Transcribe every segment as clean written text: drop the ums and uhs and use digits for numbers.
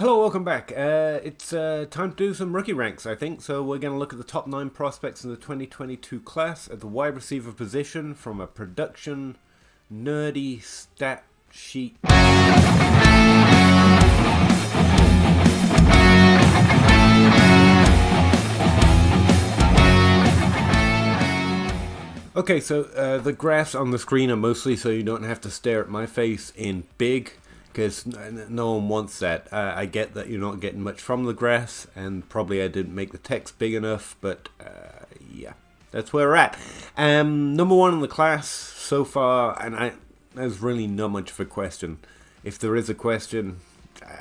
Hello, welcome back. It's time to do some rookie ranks, I think. So we're going to look at the top 9 prospects in the 2022 class at the wide receiver position from a production nerdy stat sheet. Okay, so the graphs on the screen are mostly so you don't have to stare at my face in big, because no one wants that. I get that you're not getting much from the graphs, and probably I didn't make the text big enough, but yeah, that's where we're at. Number 1 in the class so far, and there's really not much of a question. If there is a question,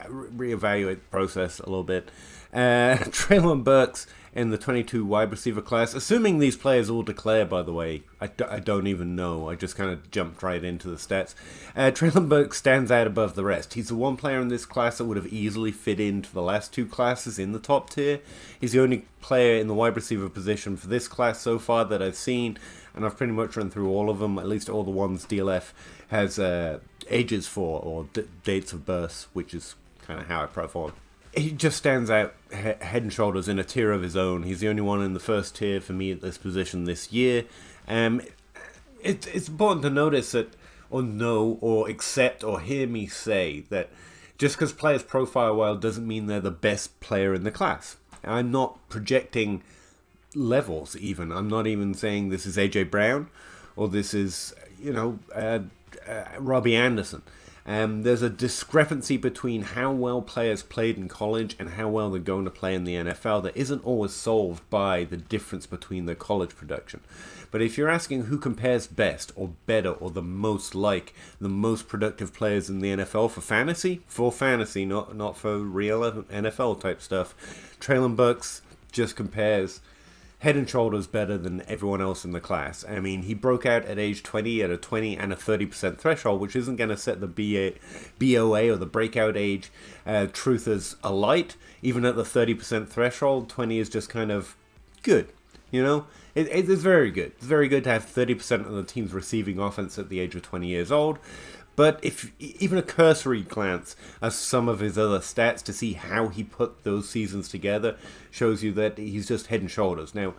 reevaluate the process a little bit. Treylon Burks in the 22 wide receiver class, assuming these players all declare, by the way. I don't even know. I just kind of jumped right into the stats. Treylon Burks stands out above the rest. He's the one player in this class that would have easily fit into the last 2 classes in the top tier. He's the only player in the wide receiver position for this class so far that I've seen, and I've pretty much run through all of them, at least all the ones DLF has ages for, or dates of birth, which is kind of how I profile. He just stands out head and shoulders in a tier of his own. He's the only one in the first tier for me at this position this year. It's important to notice that, or know, or accept, or hear me say that just because players profile well doesn't mean they're the best player in the class. I'm not projecting levels even. I'm not even saying this is AJ Brown or this is, Robbie Anderson. There's a discrepancy between how well players played in college and how well they're going to play in the NFL that isn't always solved by the difference between their college production. But if you're asking who compares best or better or the most like the most productive players in the NFL for fantasy, not for real NFL type stuff, Treylon Burks just compares head and shoulders better than everyone else in the class. I mean, he broke out at age 20 at a 20 and a 30% threshold, which isn't going to set the BOA or the breakout age truthers alight. Even at the 30% threshold, 20 is just kind of good. It is very good. It's very good to have 30% of the team's receiving offense at the age of 20 years old. But if even a cursory glance at some of his other stats to see how he put those seasons together shows you that he's just head and shoulders. Now,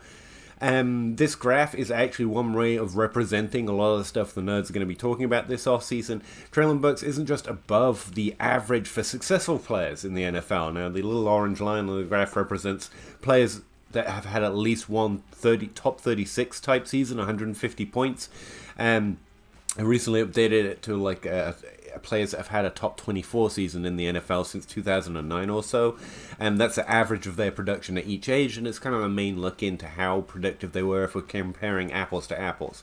this graph is actually one way of representing a lot of the stuff the nerds are going to be talking about this offseason. Treylon Burks isn't just above the average for successful players in the NFL. Now, the little orange line on the graph represents players that have had at least one top 36 type season, 150 points. I recently updated it to players that have had a top 24 season in the NFL since 2009 or so, and that's the average of their production at each age, and it's kind of a main look into how productive they were if we're comparing apples to apples.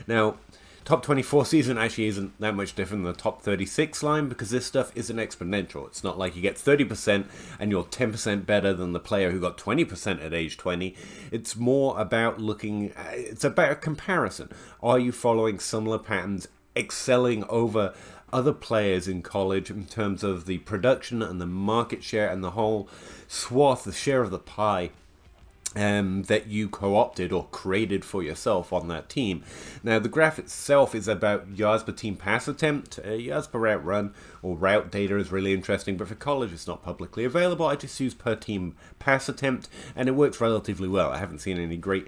Now, top 24 season actually isn't that much different than the top 36 line because this stuff isn't exponential. It's not like you get 30% and you're 10% better than the player who got 20% at age 20. It's more about it's about a comparison. Are you following similar patterns, excelling over other players in college in terms of the production and the market share and the whole swath, the share of the pie that you co-opted or created for yourself on that team. Now, the graph itself is about yards per team pass attempt. Yards per route run or route data is really interesting, but for college it's not publicly available. I just use per team pass attempt, and it works relatively well. I haven't seen any great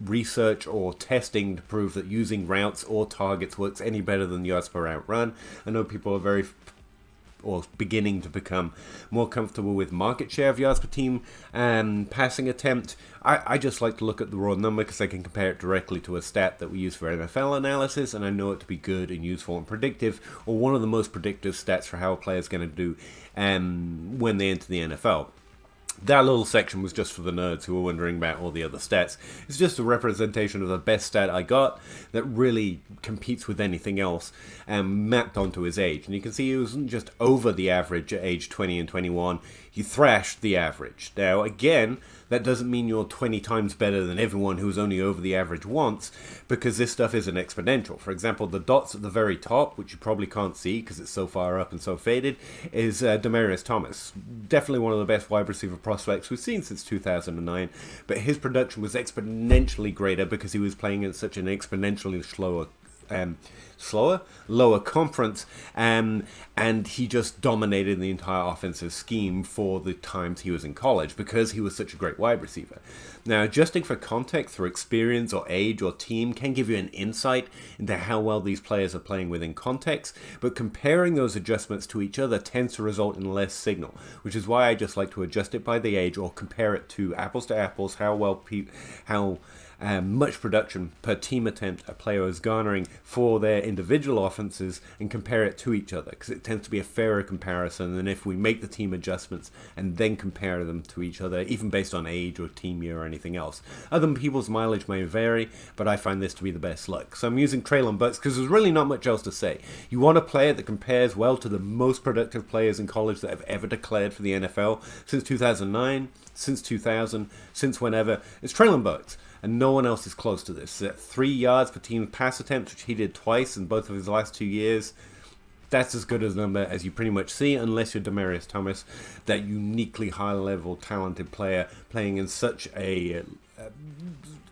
research or testing to prove that using routes or targets works any better than yards per route run. I know people are beginning to become more comfortable with market share of yards per team and passing attempt. I just like to look at the raw number because I can compare it directly to a stat that we use for NFL analysis, and I know it to be good and useful and predictive, or one of the most predictive stats for how a player is going to do when they enter the NFL. That little section was just for the nerds who were wondering about all the other stats. It's just a representation of the best stat I got that really competes with anything else and mapped onto his age. And you can see he wasn't just over the average at age 20 and 21. He thrashed the average. Now, again, that doesn't mean you're 20 times better than everyone who's only over the average once, because this stuff isn't exponential. For example, the dots at the very top, which you probably can't see because it's so far up and so faded, is Demaryius Thomas. Definitely one of the best wide receiver prospects we've seen since 2009, but his production was exponentially greater because he was playing at such an exponentially slower, lower conference, and he just dominated the entire offensive scheme for the times he was in college because he was such a great wide receiver. Now, adjusting for context through experience or age or team can give you an insight into how well these players are playing within context, but comparing those adjustments to each other tends to result in less signal, which is why I just like to adjust it by the age or compare it to apples, how much production per team attempt a player is garnering for their individual offenses and compare it to each other, because it tends to be a fairer comparison than if we make the team adjustments and then compare them to each other, even based on age or team year or anything else. Other people's mileage may vary, but I find this to be the best look. So I'm using Treylon Burks because there's really not much else to say. You want a player that compares well to the most productive players in college that have ever declared for the NFL since 2009, since 2000, since whenever. It's Treylon Burks. And no one else is close to this. At 3 yards per team pass attempt, which he did twice in both of his last 2 years, that's as good a number as you pretty much see, unless you're Demaryius Thomas, that uniquely high-level, talented player playing in such a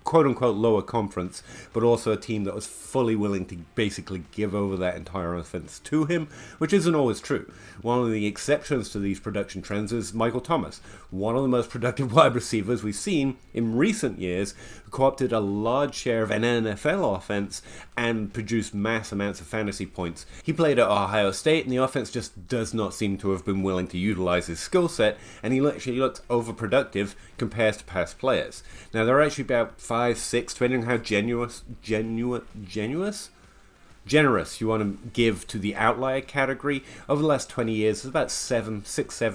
quote-unquote lower conference, but also a team that was fully willing to basically give over that entire offense to him, which isn't always true. One of the exceptions to these production trends is Michael Thomas, one of the most productive wide receivers we've seen in recent years, who co-opted a large share of an NFL offense and produced mass amounts of fantasy points. He played at Ohio State, and the offense just does not seem to have been willing to utilize his skill set, and he actually looked overproductive compared to past players. Now, there are actually about 5, 6, depending on how generous you want to give to the outlier category. Over the last 20 years, there's about 7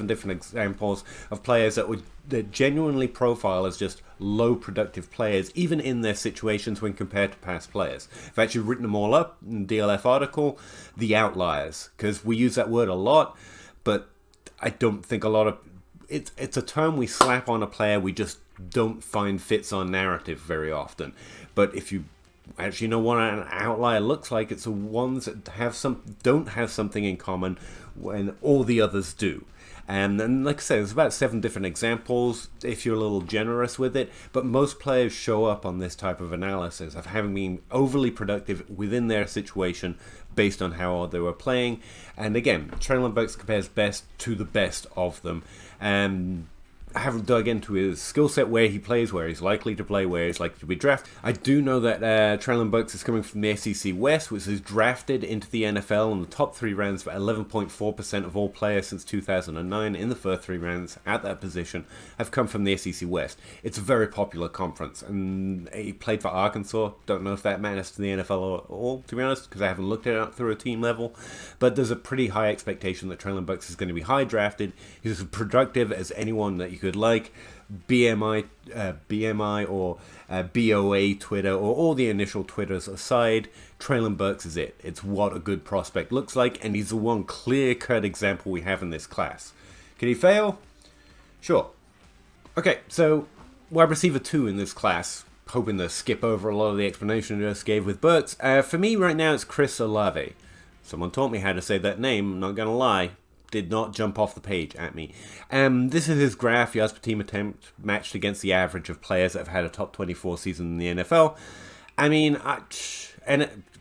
different examples of players that genuinely profile as just low productive players, even in their situations when compared to past players. I've actually written them all up in the DLF article, the outliers, because we use that word a lot, but I don't think a lot of it's a term we slap on a player we just don't find fits our narrative very often. But if you actually know what an outlier looks like, it's the ones that don't have something in common when all the others do. And like I said, there's about 7 different examples if you're a little generous with it, but most players show up on this type of analysis of having been overly productive within their situation based on how they were playing. And again, Treylon Burks compares best to the best of them. I haven't dug into his skill set, where he plays, where he's likely to play, where he's likely to be drafted. I do know that Treylon Burks is coming from the SEC West, which is drafted into the NFL in the top 3 rounds for 11.4% of all players since 2009 in the first 3 rounds at that position have come from the SEC West. It's a very popular conference, and he played for Arkansas. Don't know if that matters to the NFL at all, to be honest, because I haven't looked at it through a team level, but there's a pretty high expectation that Treylon Burks is going to be high drafted. He's as productive as anyone that you could like. BMI or BOA Twitter, or all the initial Twitters aside, Treylon Burks is it. It's what a good prospect looks like, and he's the one clear-cut example we have in this class. Could he fail? Sure. Okay, so wide receiver 2 in this class, hoping to skip over a lot of the explanation I just gave with Burks. For me right now, it's Chris Olave. Someone taught me how to say that name, I'm not going to lie. Did not jump off the page at me. This is his graph, yards per team attempt, matched against the average of players that have had a top 24 season in the NFL. I mean,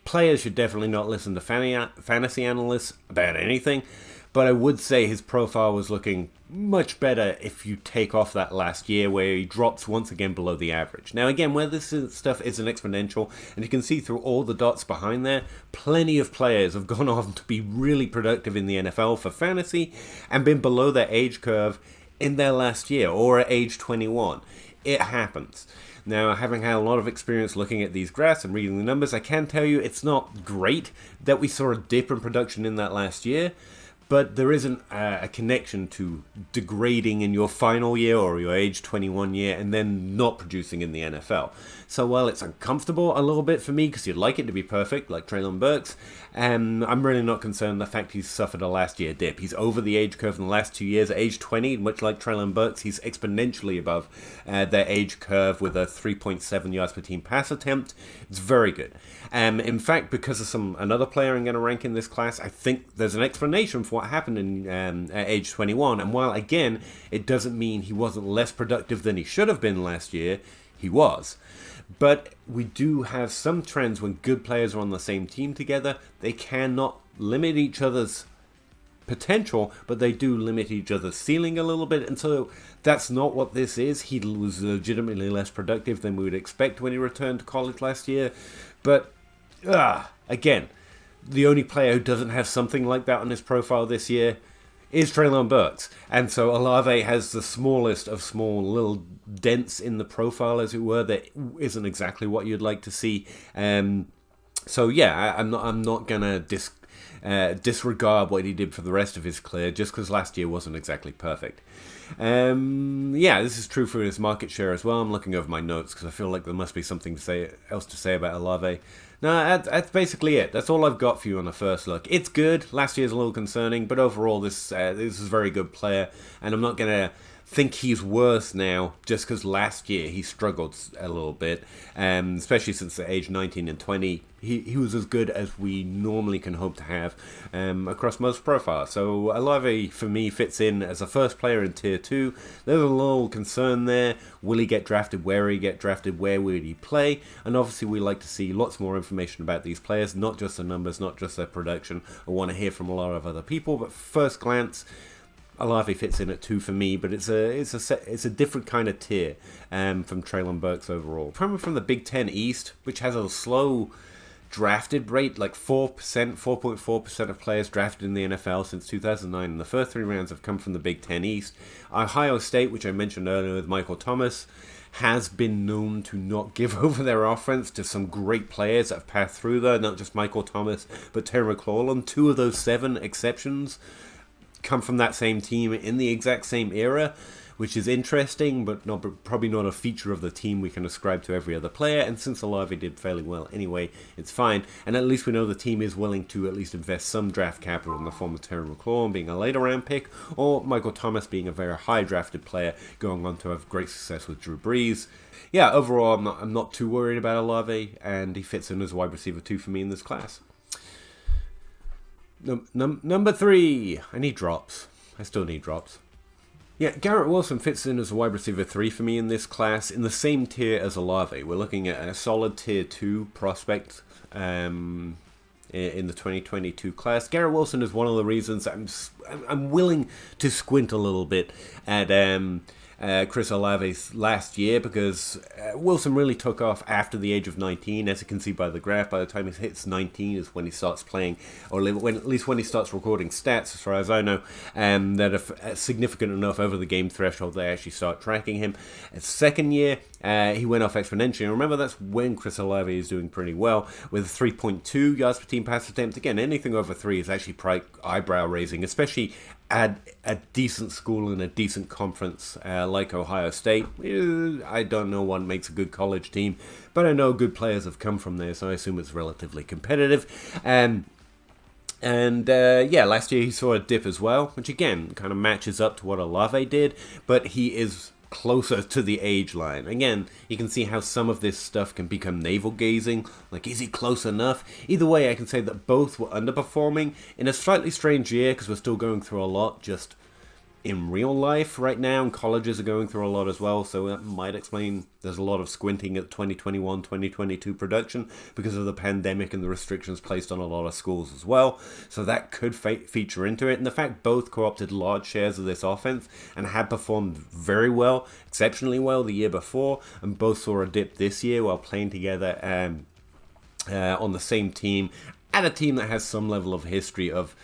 players should definitely not listen to fantasy analysts about anything, but I would say his profile was looking much better if you take off that last year where he drops once again below the average. Now again, where this stuff isn't exponential, and you can see through all the dots behind there, plenty of players have gone on to be really productive in the NFL for fantasy and been below their age curve in their last year or at age 21. It happens. Now, having had a lot of experience looking at these graphs and reading the numbers, I can tell you it's not great that we saw a dip in production in that last year. But there isn't a connection to degrading in your final year or your age 21 year and then not producing in the NFL. So while it's uncomfortable a little bit for me, because you'd like it to be perfect, like Treylon Burks, I'm really not concerned the fact he's suffered a last year dip. He's over the age curve in the last 2 years. At age 20, much like Treylon Burks, he's exponentially above their age curve with a 3.7 yards per team pass attempt. It's very good. In fact, because of another player I'm going to rank in this class, I think there's an explanation for what happened in at age 21. And while, again, it doesn't mean he wasn't less productive than he should have been last year, he was. But we do have some trends when good players are on the same team together. They cannot limit each other's potential, but they do limit each other's ceiling a little bit, and so that's not what this is. He was legitimately less productive than we would expect when he returned to college last year, but again, the only player who doesn't have something like that on his profile this year is Treylon Burks, and so Olave has the smallest of small little dents in the profile, as it were, that isn't exactly what you'd like to see. So yeah, I'm not gonna disregard what he did for the rest of his career just because last year wasn't exactly perfect. Yeah, this is true for his market share as well. I'm looking over my notes because I feel like there must be something else to say about Olave. No, that's basically it. That's all I've got for you on a first look. It's good. Last year's a little concerning, but overall this is a very good player, and I'm not going to think he's worse now just because last year he struggled a little bit, especially since the age 19 and 20. He was as good as we normally can hope to have across most profiles. So Olave, for me, fits in as a first player in Tier 2. There's a little concern there. Will he get drafted? Where will he get drafted? Where would he play? And obviously we like to see lots more information about these players, not just the numbers, not just their production. I want to hear from a lot of other people, but first glance, Olave fits in at 2 for me, but it's a different kind of tier from Treylon Burks overall. Coming from the Big Ten East, which has a slow drafted rate, like 4.4% of players drafted in the NFL since 2009, and the first 3 rounds have come from the Big Ten East. Ohio State, which I mentioned earlier with Michael Thomas, has been known to not give over their offense to some great players that have passed through there, not just Michael Thomas, but Terry McLaurin. 2 of those 7 exceptions come from that same team in the exact same era, which is interesting, but probably not a feature of the team we can ascribe to every other player. And since Olave did fairly well anyway, it's fine. And at least we know the team is willing to at least invest some draft capital in the form of Terry McLaurin being a later round pick, or Michael Thomas being a very high drafted player going on to have great success with Drew Brees. Yeah, overall, I'm not too worried about Olave, and he fits in as wide receiver 2 for me in this class. Number 3, I need drops. I still need drops. Yeah, Garrett Wilson fits in as a wide receiver 3 for me in this class, in the same tier as Olave. We're looking at a solid tier 2 prospect in the 2022 class. Garrett Wilson is one of the reasons I'm willing to squint a little bit at Chris Olave's last year, because Wilson really took off after the age of 19, as you can see by the graph. By the time he hits 19 is when he starts playing, or at least when he starts recording stats, as far as I know, that are significant enough over the game threshold they actually start tracking him. His second year, he went off exponentially. Remember, that's when Chris Olave is doing pretty well, with 3.2 yards per team pass attempt. Again, anything over 3 is actually eyebrow raising, especially at a decent school in a decent conference like Ohio State. I don't know what makes a good college team, but I know good players have come from there, so I assume it's relatively competitive. And last year he saw a dip as well, which again kind of matches up to what Olave did, but he is closer to the age line. Again, you can see how some of this stuff can become navel-gazing, like is he close enough? Either way, I can say that both were underperforming in a slightly strange year, because we're still going through a lot just in real life right now, and colleges are going through a lot as well, so that might explain there's a lot of squinting at 2021-2022 production because of the pandemic and the restrictions placed on a lot of schools as well, so that could feature into it. And the fact both co-opted large shares of this offense and had performed very well, exceptionally well the year before, and both saw a dip this year while playing together on the same team, and a team that has some level of history of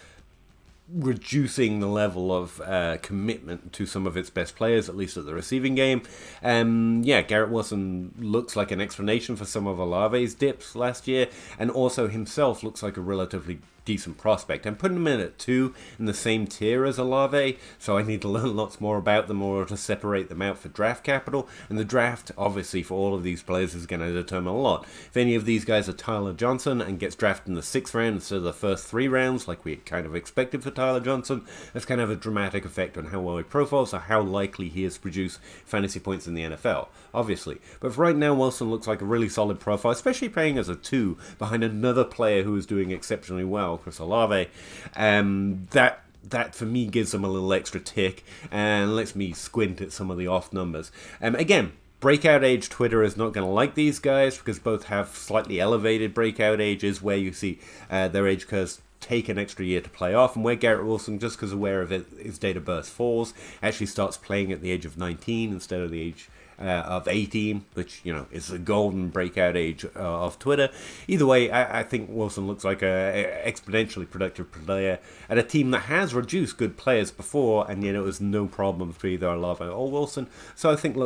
reducing the level of commitment to some of its best players, at least at the receiving game. Garrett Wilson looks like an explanation for some of Olave's dips last year, and also himself looks like a relatively decent prospect. I'm putting him in at 2 in the same tier as Olave, so I need to learn lots more about them in order to separate them out for draft capital, and the draft, obviously, for all of these players is going to determine a lot. If any of these guys are Tyler Johnson and gets drafted in the 6th round instead of the first 3 rounds, like we kind of expected for Tyler Johnson, that's kind of a dramatic effect on how well he profiles, or how likely he is to produce fantasy points in the NFL, obviously. But for right now, Wilson looks like a really solid profile, especially playing as a 2 behind another player who is doing exceptionally well, Chris Olave. That for me gives them a little extra tick and lets me squint at some of the off numbers. Again, breakout age Twitter is not going to like these guys because both have slightly elevated breakout ages where you see their age curves take an extra year to play off, and where Garrett Wilson, just because aware of it, his date of birth falls, actually starts playing at the age of 19 instead of the age of 18, which, you know, is the golden breakout age of Twitter. Either way, I think Wilson looks like a exponentially productive player at a team that has reduced good players before, and yet it was no problem for either Olave or Wilson. So I think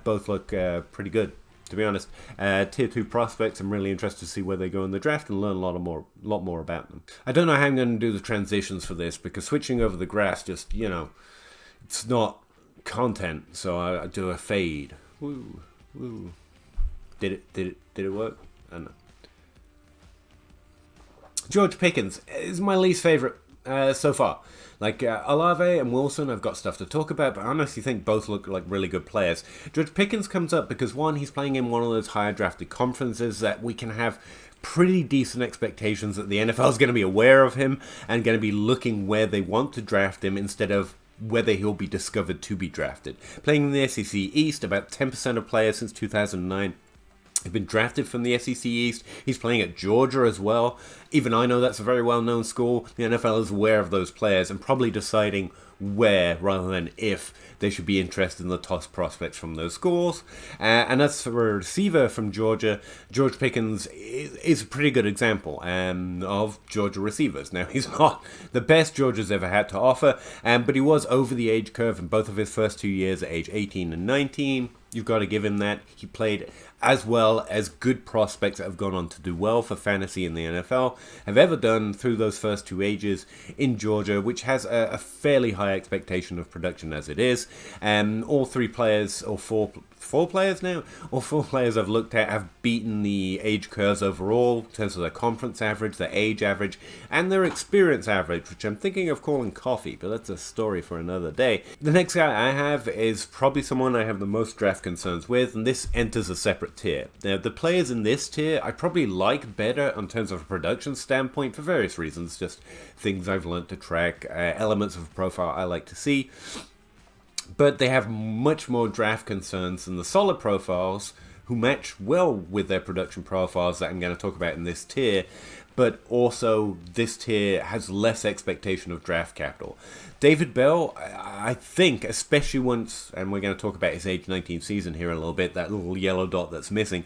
both look pretty good. To be honest, tier 2 prospects, I'm really interested to see where they go in the draft and learn a lot more about them. I don't know how I'm going to do the transitions for this, because switching over the grass just, you know, it's not content, so I do a fade. Woo, woo. Did it work? I don't know. George Pickens is my least favorite so far. Like Olave and Wilson, I've got stuff to talk about, but I honestly think both look like really good players. George Pickens comes up because, one, he's playing in one of those higher drafted conferences that we can have pretty decent expectations that the NFL is going to be aware of him and going to be looking where they want to draft him instead of whether he'll be discovered to be drafted. Playing in the SEC East, about 10% of players since 2009 have been drafted from the SEC East. He's playing at Georgia as well. Even I know that's a very well-known school. The NFL is aware of those players and probably deciding where rather than if they should be interested in the top prospects from those schools. And as for a receiver from Georgia, George Pickens is a pretty good example of Georgia receivers. Now, he's not the best Georgia's ever had to offer, but he was over the age curve in both of his first 2 years at age 18 and 19. You've got to give him that. He played as well as good prospects that have gone on to do well for fantasy in the NFL have ever done through those first 2 ages in Georgia, which has a fairly high expectation of production as it is. All 3 players, or four players now, or 4 players I've looked at have beaten the age curves overall in terms of their conference average, their age average, and their experience average, which I'm thinking of calling coffee, but that's a story for another day. The next guy I have is probably someone I have the most draft concerns with, and this enters a separate tier. Now, the players in this tier I probably like better in terms of a production standpoint for various reasons, just things I've learned to track, elements of profile I like to see. But they have much more draft concerns than the solid profiles who match well with their production profiles that I'm going to talk about in this tier. But also, this tier has less expectation of draft capital. David Bell, I think, especially once, and we're going to talk about his age 19 season here in a little bit, that little yellow dot that's missing,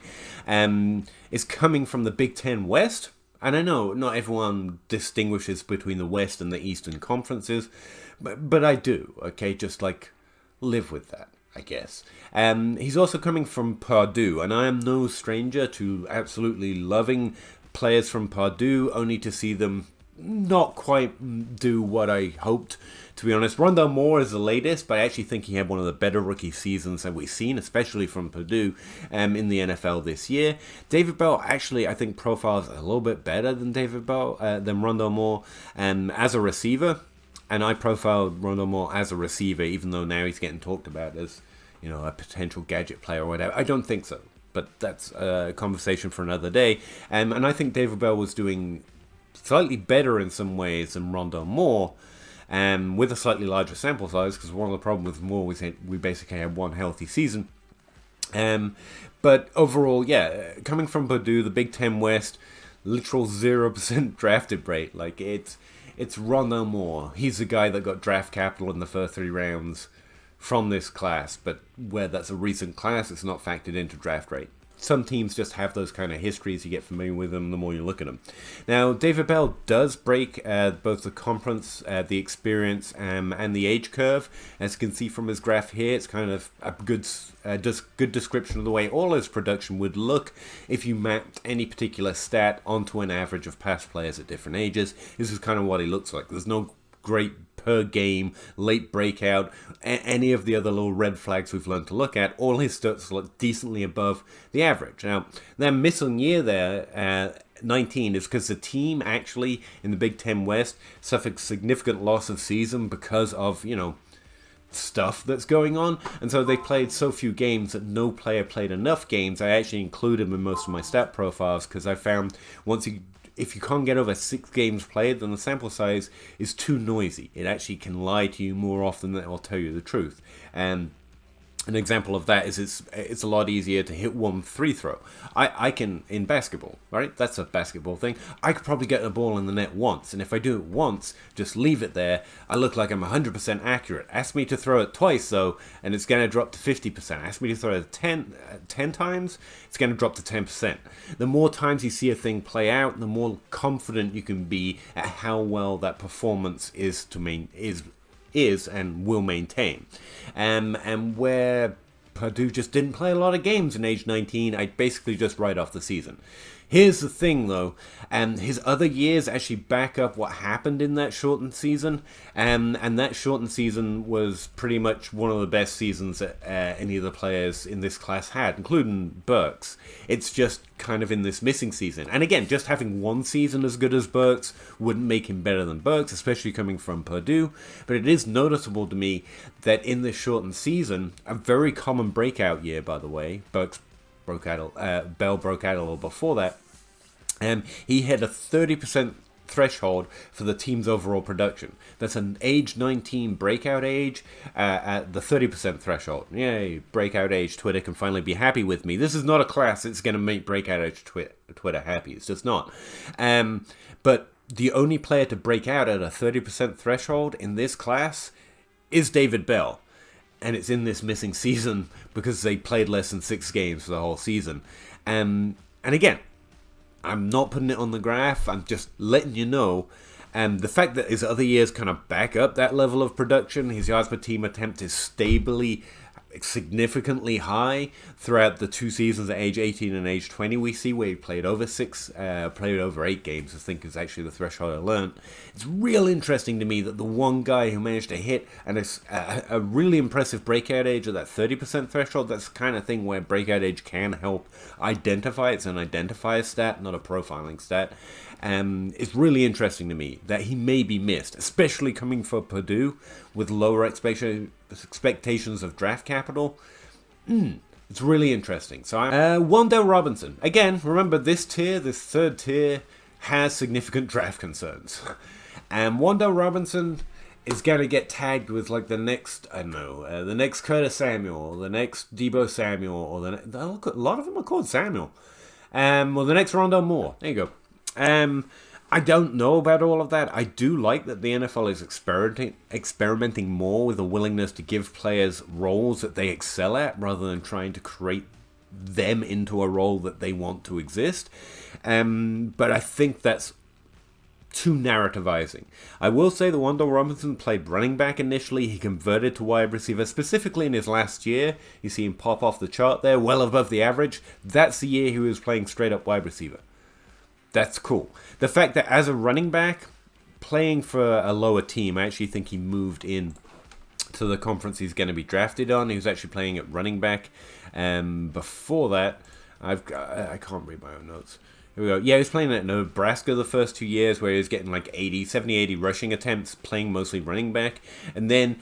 is coming from the Big Ten West. And I know not everyone distinguishes between the West and the Eastern conferences, but I do, okay? Just like, live with that, I guess. He's also coming from Purdue, and I am no stranger to absolutely loving players from Purdue, only to see them not quite do what I hoped, to be honest. Wan'Dale Moore is the latest, but I actually think he had one of the better rookie seasons that we've seen, especially from Purdue in the NFL this year. David Bell, actually, I think profiles a little bit better than Wan'Dale Moore as a receiver. And I profiled Wan'Dale Moore as a receiver, even though now he's getting talked about as, you know, a potential gadget player or whatever. I don't think so, but that's a conversation for another day. And I think David Bell was doing slightly better in some ways than Wan'Dale Moore, with a slightly larger sample size, because one of the problems with Moore was we basically had one healthy season. But overall, yeah, coming from Purdue, the Big Ten West, literal 0% drafted rate. Like, it's Wan'Dale Moore. He's the guy that got draft capital in the first 3 rounds from this class, but where that's a recent class, it's not factored into draft rate. Some teams just have those kind of histories. You get familiar with them the more you look at them. Now, David Bell does break both the conference, the experience, and the age curve. As you can see from his graph here, it's kind of a good description of the way all his production would look if you mapped any particular stat onto an average of past players at different ages. This is kind of what he looks like. There's no great per game, late breakout, any of the other little red flags we've learned to look at. All his stats look decently above the average. Now, that missing year there, 19, is because the team actually in the Big Ten West suffered significant loss of season because of, you know, stuff that's going on, and so they played so few games that no player played enough games. I actually included them in most of my stat profiles because I found if you can't get over 6 games played, then the sample size is too noisy. It actually can lie to you more often than it will tell you the truth. And An example of that is it's a lot easier to hit one free throw. I can, in basketball, right? That's a basketball thing. I could probably get the ball in the net once, and if I do it once, just leave it there, I look like I'm 100% accurate. Ask me to throw it twice, though, and it's going to drop to 50%. Ask me to throw it 10 times, it's going to drop to 10%. The more times you see a thing play out, the more confident you can be at how well that performance is and will maintain. And where Purdue just didn't play a lot of games in age 19, I basically just write off the season. Here's the thing, though, his other years actually back up what happened in that shortened season, and that shortened season was pretty much one of the best seasons that any of the players in this class had, including Burks. It's just kind of in this missing season. And again, just having one season as good as Burks wouldn't make him better than Burks, especially coming from Purdue, but it is noticeable to me that in this shortened season, a very common breakout year, by the way, Bell broke out a little before that, he hit a 30% threshold for the team's overall production. That's an age 19 breakout age at the 30% threshold. Yay, breakout age Twitter can finally be happy with me. This is not a class that's going to make breakout age Twitter happy. It's just not. But the only player to break out at a 30% threshold in this class is David Bell. And it's in this missing season because they played less than 6 games for the whole season. And again, I'm not putting it on the graph, I'm just letting you know. And the fact that his other years kind of back up that level of production, his yards per team attempt is stably, significantly high throughout the 2 seasons at age 18 and age 20 we see, where he played over 8 games, I think is actually the threshold I learned. It's real interesting to me that the one guy who managed to hit a really impressive breakout age of that 30% threshold, that's the kind of thing where breakout age can help identify. It's an identifier stat, not a profiling stat. It's really interesting to me that he may be missed, especially coming from Purdue with lower expectations of draft capital. It's really interesting. So, Wan'Dale Robinson. Again, remember this third tier, has significant draft concerns. And Wan'Dale Robinson is going to get tagged with like the next, the next Curtis Samuel, or the next Deebo Samuel, or a lot of them are called Samuel. Or the next Rondale Moore. There you go. I don't know about all of that. I do like that the NFL is experimenting more with a willingness to give players roles that they excel at, rather than trying to create them into a role that they want to exist. But I think that's too narrativizing. I will say that Wan'Dale Robinson played running back initially. He converted to wide receiver, specifically in his last year. You see him pop off the chart there, well above the average. That's the year he was playing straight up wide receiver. That's cool. The fact that as a running back, playing for a lower team, I actually think he moved in to the conference he's going to be drafted on. He was actually playing at running back. Before that, I can't read my own notes. Here we go. Yeah, he was playing at Nebraska the first 2 years, where he was getting like 70, 80 rushing attempts, playing mostly running back. And then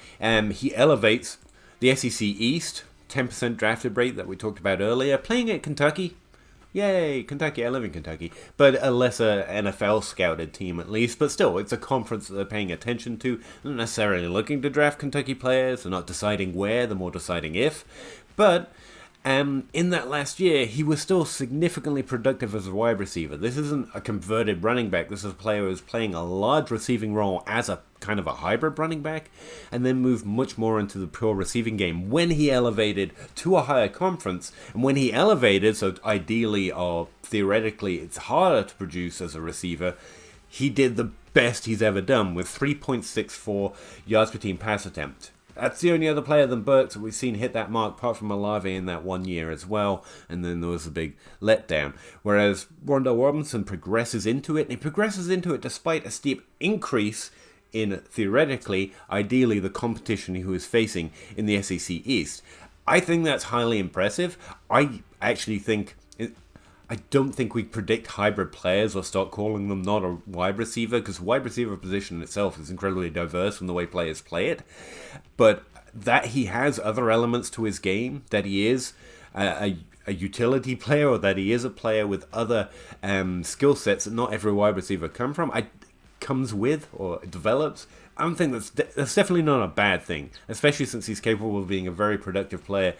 he elevates the SEC East, 10% drafted rate that we talked about earlier, playing at Kentucky. Yay, Kentucky, I live in Kentucky. But a lesser NFL scouted team at least. But still, it's a conference that they're paying attention to. They're not necessarily looking to draft Kentucky players. They're not deciding where, they're more deciding if. But in that last year, he was still significantly productive as a wide receiver. This isn't a converted running back. This is a player who's playing a large receiving role as a kind of a hybrid running back, and then moved much more into the pure receiving game when he elevated to a higher conference. And when he elevated, so ideally or theoretically it's harder to produce as a receiver, he did the best he's ever done with 3.64 yards per team pass attempt. That's the only other player than Burks that we've seen hit that mark, apart from Olave in that 1 year as well, and then there was a big letdown. Whereas Wan'Dale Robinson progresses into it, and he progresses into it despite a steep increase in, theoretically, ideally, the competition he was facing in the SEC East. I think that's highly impressive. I don't think we predict hybrid players or start calling them not a wide receiver, because wide receiver position itself is incredibly diverse from the way players play it. But that he has other elements to his game, that he is a utility player, or that he is a player with other skill sets that not every wide receiver comes with or develops, I don't think that's definitely not a bad thing, especially since he's capable of being a very productive player,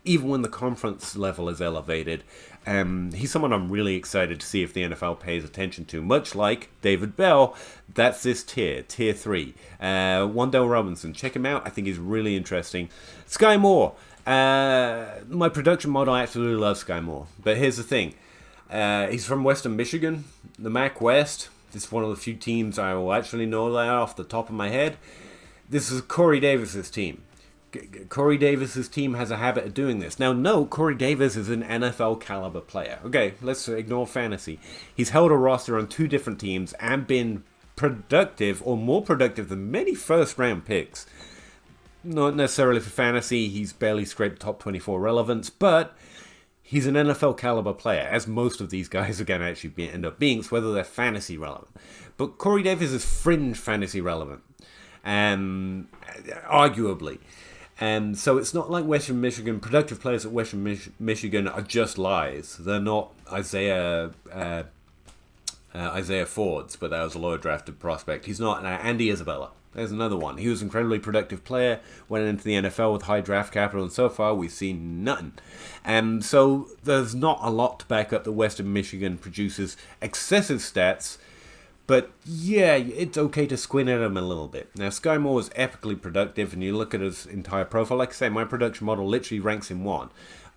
even when the conference level is elevated. He's someone I'm really excited to see if the NFL pays attention to. Much like David Bell, that's this tier 3. Wan'Dale Robinson, check him out. I think he's really interesting. Skyy Moore. My production model actually loves Skyy Moore, but here's the thing. He's from Western Michigan, the MAC West. This is one of the few teams I will actually know that off the top of my head. This is Corey Davis's team. Corey Davis's team has a habit of doing this. Now, no, Corey Davis is an NFL caliber player. Okay, let's ignore fantasy. He's held a roster on 2 different teams and been productive, or more productive than many first-round picks. Not necessarily for fantasy. He's barely scraped top 24 relevance, but he's an NFL caliber player, as most of these guys are going to actually end up being, so whether they're fantasy relevant. But Corey Davis is fringe fantasy relevant, arguably. So it's not like Western Michigan. Productive players at Western Michigan are just lies. They're not Isaiah Fords, but that was a lower drafted prospect. He's not Andy Isabella. There's another one. He was an incredibly productive player, went into the NFL with high draft capital, and so far we've seen nothing. So there's not a lot to back up that Western Michigan produces excessive stats, but yeah, it's okay to squint at him a little bit. Now, Skyy Moore is epically productive, and you look at his entire profile, like I say, my production model literally ranks him 1.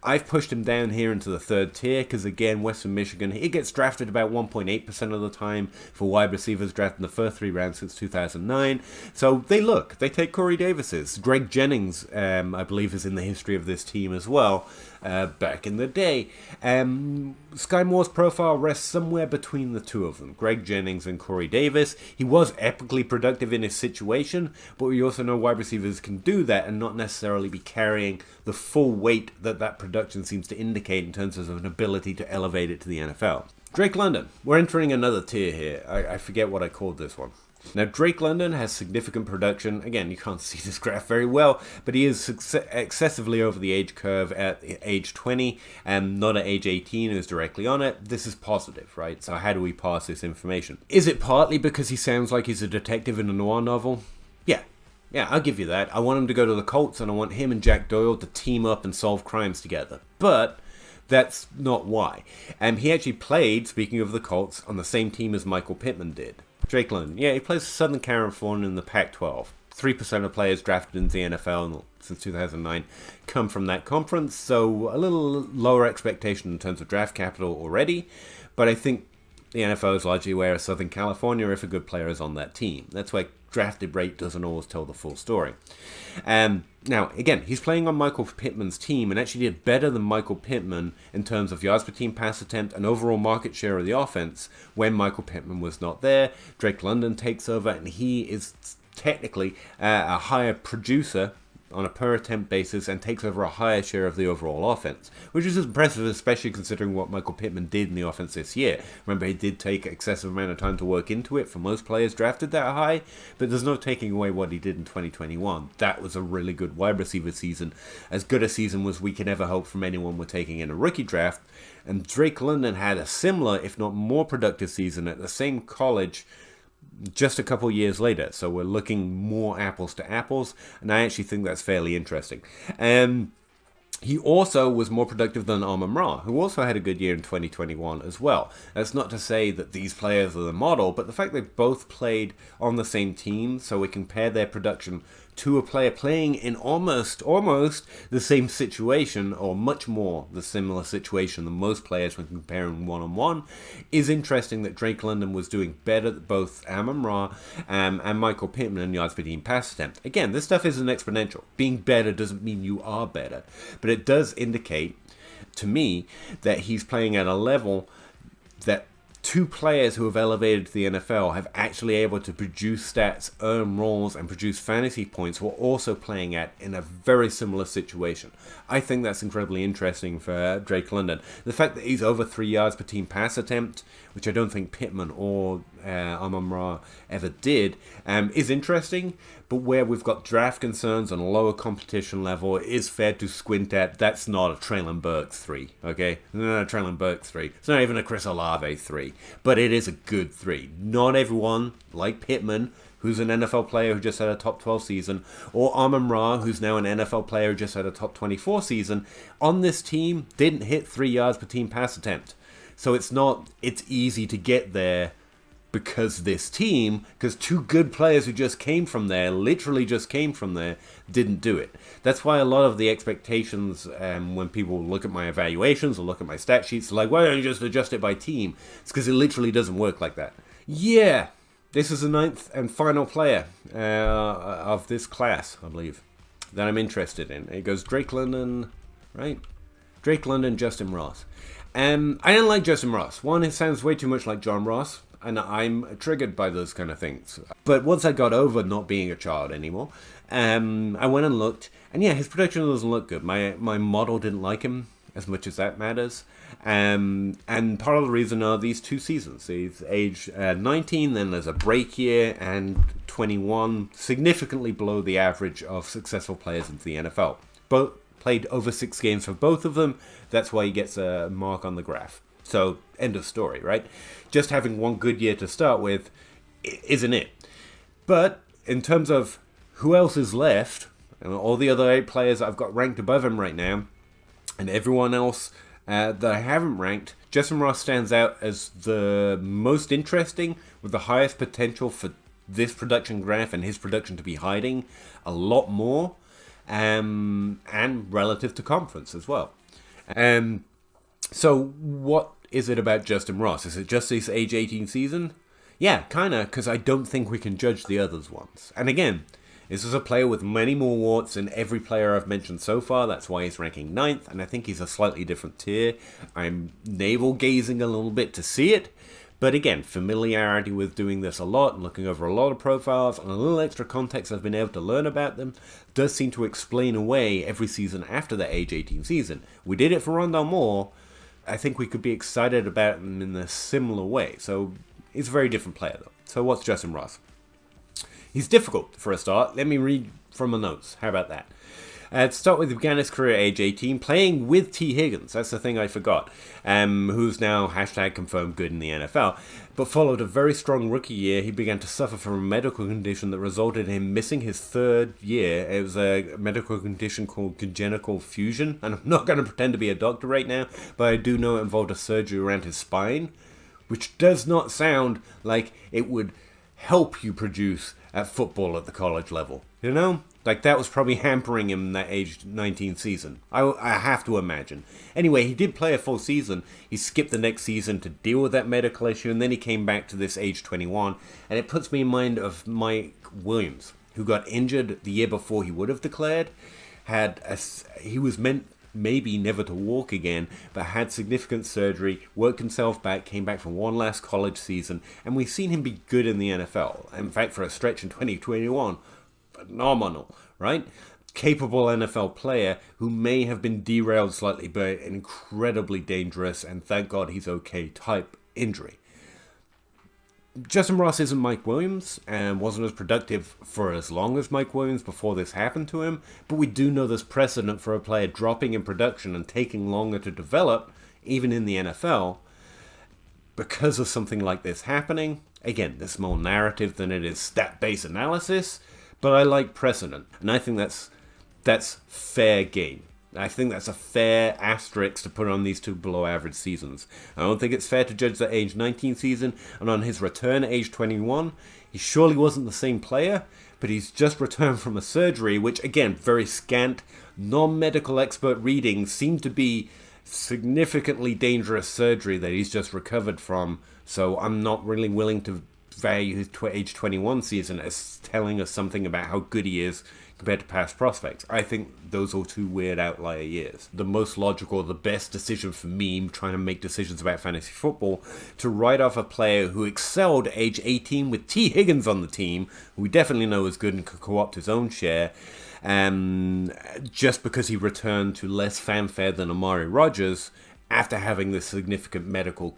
I've pushed him down here into the 3rd tier because, again, Western Michigan, he gets drafted about 1.8% of the time for wide receivers drafted in the first 3 rounds since 2009. So they take Corey Davis's. Greg Jennings, I believe, is in the history of this team as well, back in the day. Skyy Moore's profile rests somewhere between the 2 of them, Greg Jennings and Corey Davis. He was epically productive in his situation, but we also know wide receivers can do that and not necessarily be carrying the full weight that production seems to indicate in terms of an ability to elevate it to the NFL. Drake London. We're entering another tier here. I forget what I called this one. Now, Drake London has significant production. Again, you can't see this graph very well, but he is excessively over the age curve at age 20 and not at age 18, who's directly on it. This is positive, right? So how do we pass this information? Is it partly because he sounds like he's a detective in a noir novel? Yeah, I'll give you that. I want him to go to the Colts, and I want him and Jack Doyle to team up and solve crimes together. But that's not why. He actually played, speaking of the Colts, on the same team as Michael Pittman did. Drake London, yeah, he plays Southern California in the Pac-12. 3% of players drafted into the NFL since 2009 come from that conference, so a little lower expectation in terms of draft capital already. But I think the NFL is largely aware of Southern California if a good player is on that team. That's why drafted rate doesn't always tell the full story. Now, again, he's playing on Michael Pittman's team and actually did better than Michael Pittman in terms of yards per team pass attempt and overall market share of the offense when Michael Pittman was not there. Drake London takes over, and he is technically a higher producer on a per attempt basis and takes over a higher share of the overall offense, which is impressive, especially considering what Michael Pittman did in the offense this year. Remember, he did take excessive amount of time to work into it for most players drafted that high, but there's no taking away what he did in 2021. That was a really good wide receiver season, as good a season as we can ever hope from anyone we're taking in a rookie draft, and Drake London had a similar, if not more productive season at the same college just a couple years later, so we're looking more apples to apples, and I actually think that's fairly interesting. He also was more productive than Amon-Ra, who also had a good year in 2021 as well. That's not to say that these players are the model, but the fact they've both played on the same team, so we compare their production to a player playing in almost the same situation, or much more the similar situation than most players when comparing one-on-one, is interesting that Drake London was doing better than both Amon-Ra and Michael Pittman in yards per team pass attempt. Again, this stuff isn't exponential. Being better doesn't mean you are better, but it does indicate to me that he's playing at a level that 2 players who have elevated to the NFL have actually able to produce stats, earn roles, and produce fantasy points while also playing at in a very similar situation. I think that's incredibly interesting for Drake London. The fact that he's over 3 yards per team pass attempt, which I don't think Pittman or Amon-Ra ever did, is interesting, but where we've got draft concerns on a lower competition level, it is fair to squint at. That's not a Treylon Burks 3, okay? No, Treylon Burks 3. It's not even a Chris Olave 3, but it is a good 3. Not everyone, like Pittman, who's an NFL player who just had a top 12 season, or Amon-Ra, who's now an NFL player who just had a top 24 season, on this team didn't hit 3 yards per team pass attempt. So it's easy to get there because two good players who just came from there, literally just came from there, didn't do it. That's why a lot of the expectations, when people look at my evaluations or look at my stat sheets, are like, why don't you just adjust it by team? It's because it literally doesn't work like that. Yeah, this is the 9th and final player of this class, I believe, that I'm interested in. It goes Drake London, right? Drake London, Justyn Ross. I don't like Justyn Ross. One, it sounds way too much like John Ross, and I'm triggered by those kind of things. But once I got over not being a child anymore, I went and looked, and yeah, his production doesn't look good. My model didn't like him as much as that matters. And part of the reason are these 2 seasons. He's age 19, then there's a break year, and 21, significantly below the average of successful players into the NFL. Both played over 6 games for both of them. That's why he gets a mark on the graph. So, end of story, right? Just having one good year to start with isn't it. But in terms of who else is left, and all the other 8 players that I've got ranked above him right now, and everyone else that I haven't ranked, Justyn Ross stands out as the most interesting, with the highest potential for this production graph and his production to be hiding a lot more, and relative to conference as well. So what is it about Justyn Ross? Is it just this age 18 season? Yeah, kinda, because I don't think we can judge the others ones. And again, this is a player with many more warts than every player I've mentioned so far. That's why he's ranking 9th, and I think he's a slightly different tier. I'm navel-gazing a little bit to see it, but again, familiarity with doing this a lot and looking over a lot of profiles and a little extra context I've been able to learn about them does seem to explain away every season after the age 18 season. We did it for Wan'Dale Moore. I think we could be excited about him in a similar way. So he's a very different player, though. So what's Justyn Ross? He's difficult for a start. Let me read from the notes. How about that? To start with, he began his career at age 18 playing with T. Higgins. That's the thing I forgot. Who's now #confirmed good in the NFL. But followed a very strong rookie year. He began to suffer from a medical condition that resulted in him missing his 3rd year. It was a medical condition called congenital fusion. And I'm not going to pretend to be a doctor right now, but I do know it involved a surgery around his spine, which does not sound like it would help you produce at football at the college level. You know? Like, that was probably hampering him in that age 19 season. I have to imagine. Anyway, he did play a full season. He skipped the next season to deal with that medical issue, and then he came back to this age 21. And it puts me in mind of Mike Williams, who got injured the year before he would have declared. He was meant maybe never to walk again, but had significant surgery, worked himself back, came back from one last college season, and we've seen him be good in the NFL. In fact, for a stretch in 2021, phenomenal, right? Capable NFL player who may have been derailed slightly by an incredibly dangerous, and thank God he's okay, type injury. Justyn Ross isn't Mike Williams and wasn't as productive for as long as Mike Williams before this happened to him, but we do know there's precedent for a player dropping in production and taking longer to develop, even in the NFL, because of something like this happening. Again, this is more narrative than it is stat-based analysis, but I like precedent, and I think that's fair game. I think that's a fair asterisk to put on these 2 below-average seasons. I don't think it's fair to judge the age 19 season, and on his return at age 21, he surely wasn't the same player, but he's just returned from a surgery, which, again, very scant, non-medical expert readings seem to be significantly dangerous surgery that he's just recovered from, so I'm not really willing to value his age 21 season as telling us something about how good he is compared to past prospects. I think those are 2 weird outlier years. The most logical, the best decision for me, trying to make decisions about fantasy football, to write off a player who excelled at age 18 with T. Higgins on the team, who we definitely know is good and could co-opt his own share, just because he returned to less fanfare than Amari Rodgers after having this significant medical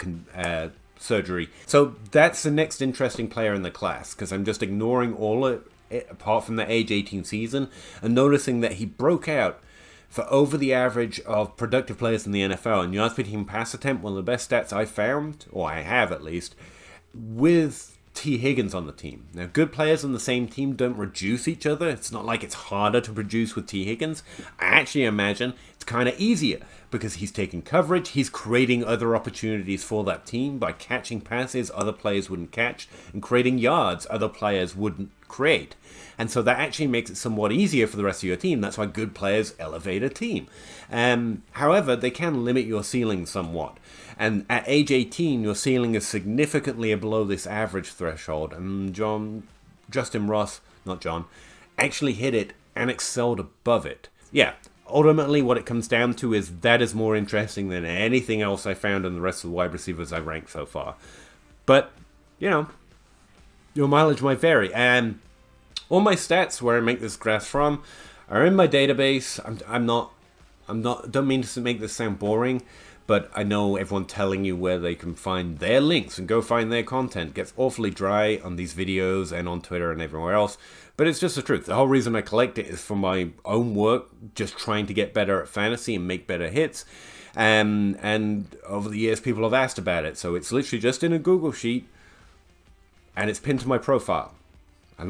surgery. So that's the next interesting player in the class, because I'm just ignoring all it apart from the age 18 season and noticing that he broke out for over the average of productive players in the NFL. And yards per team pass attempt, one of the best stats I found, or I have at least, with T. Higgins on the team. Now, good players on the same team don't reduce each other. It's not like it's harder to produce with T. Higgins. I actually imagine it's kind of easier because he's taking coverage, he's creating other opportunities for that team by catching passes other players wouldn't catch and creating yards other players wouldn't create. And so that actually makes it somewhat easier for the rest of your team. That's why good players elevate a team. However, they can limit your ceiling somewhat. And at age 18, your ceiling is significantly below this average threshold. And Justyn Ross, not John, actually hit it and excelled above it. Yeah, ultimately what it comes down to is that is more interesting than anything else I found in the rest of the wide receivers I've ranked so far. But, your mileage might vary. And all my stats where I make this graph from are in my database. Don't mean to make this sound boring, but I know everyone telling you where they can find their links and go find their content gets awfully dry on these videos and on Twitter and everywhere else. But it's just the truth. The whole reason I collect it is for my own work, just trying to get better at fantasy and make better hits. And over the years, people have asked about it. So it's literally just in a Google sheet, and it's pinned to my profile. I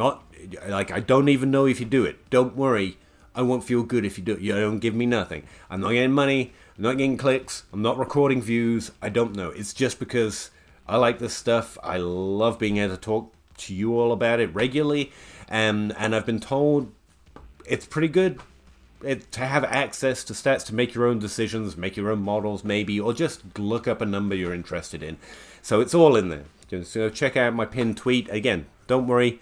don't even know if you do it. Don't worry. I won't feel good if you do it. You don't give me nothing. I'm not getting money. I'm not getting clicks. I'm not recording views. I don't know. It's just because I like this stuff. I love being able to talk to you all about it regularly. And I've been told it's pretty good to have access to stats to make your own decisions, make your own models maybe, or just look up a number you're interested in. So it's all in there. So check out my pinned tweet. Again, don't worry.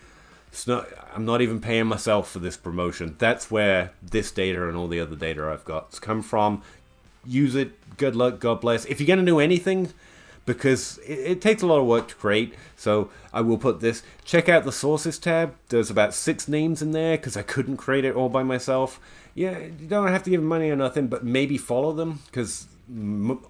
I'm not even paying myself for this promotion. That's where this data and all the other data I've got has come from. Use it. Good luck. God bless. If you're going to do anything, because it takes a lot of work to create, so I will put this. Check out the sources tab. There's about 6 names in there because I couldn't create it all by myself. Yeah, you don't have to give them money or nothing, but maybe follow them because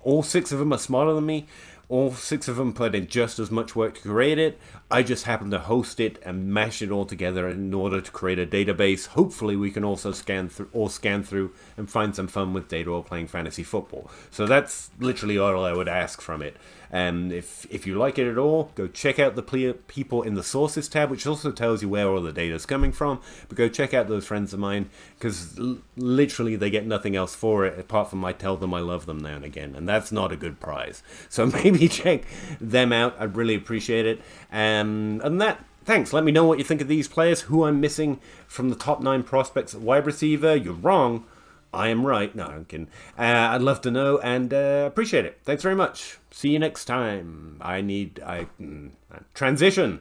all 6 of them are smarter than me. All 6 of them put in just as much work to create it. I just happen to host it and mash it all together in order to create a database. Hopefully we can also scan through and find some fun with data while playing fantasy football. So that's literally all I would ask from it. And if you like it at all, go check out the people in the sources tab, which also tells you where all the data is coming from. But go check out those friends of mine, because literally they get nothing else for it apart from I tell them I love them now and again, and that's not a good prize. So maybe check them out. I'd really appreciate it. And that, thanks. Let me know what you think of these players, who I'm missing from the top 9 prospects at wide receiver. You're wrong. I am right. No, I'm kidding. I'd love to know and appreciate it. Thanks very much. See you next time. Transition.